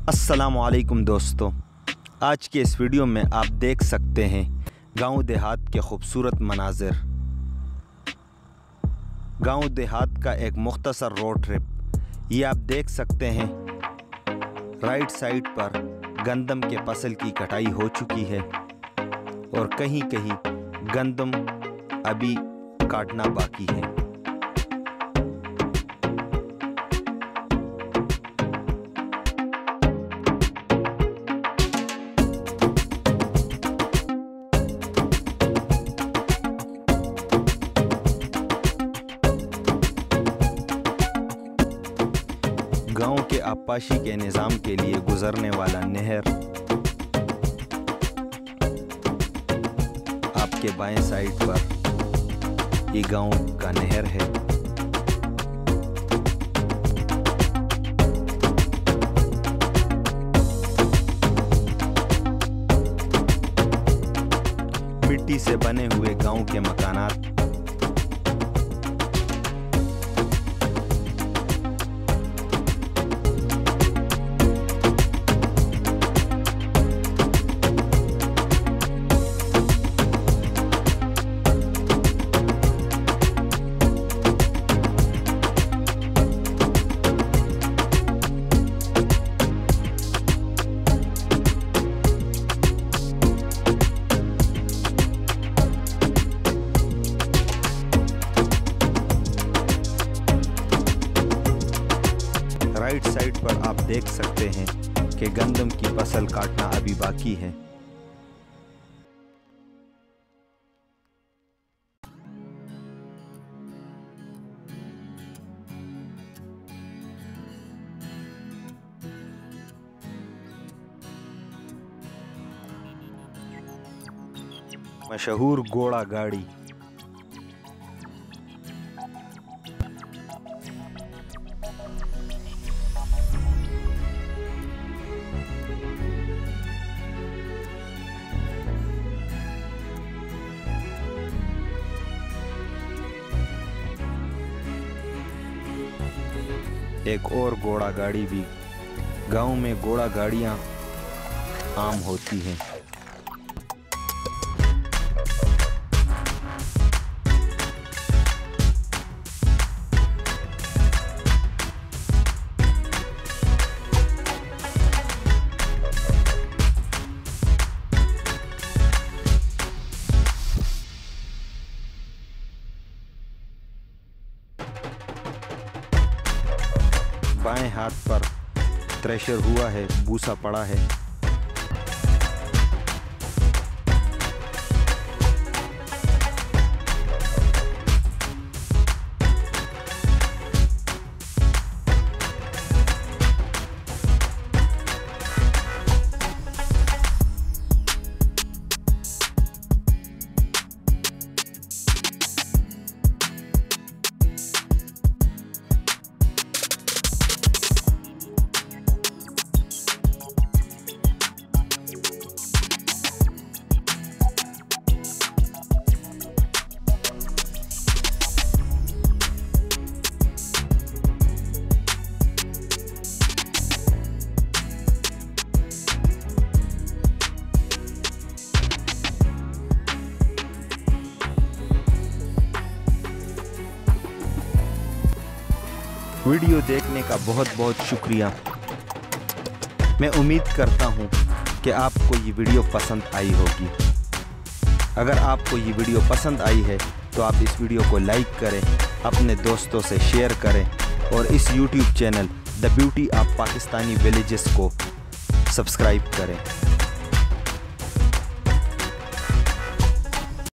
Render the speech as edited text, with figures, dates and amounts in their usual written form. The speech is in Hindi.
अस्सलामुअलैकुम दोस्तों, आज के इस वीडियो में आप देख सकते हैं गांव देहात के खूबसूरत मनाजिर। गांव देहात का एक मुख्तसर रोड ट्रिप। ये आप देख सकते हैं राइट साइड पर गंदम के फसल की कटाई हो चुकी है और कहीं कहीं गंदम अभी काटना बाकी है। गांव के आबपाशी के निज़ाम के लिए गुजरने वाला नहर आपके बाएं साइड पर ये गांव का नहर है। मिट्टी से बने हुए गांव के मकानात राइट साइड पर आप देख सकते हैं कि गंदम की फसल काटना अभी बाकी है। मशहूर घोड़ा गाड़ी। एक और घोड़ा गाड़ी भी। गांव में घोड़ा गाड़ियां आम होती हैं। बाएं हाथ पर थ्रेशर हुआ है, भूसा पड़ा है। वीडियो देखने का बहुत बहुत शुक्रिया। मैं उम्मीद करता हूँ कि आपको ये वीडियो पसंद आई होगी। अगर आपको ये वीडियो पसंद आई है तो आप इस वीडियो को लाइक करें, अपने दोस्तों से शेयर करें और इस YouTube channel the beauty of Pakistani villages को सब्सक्राइब करें।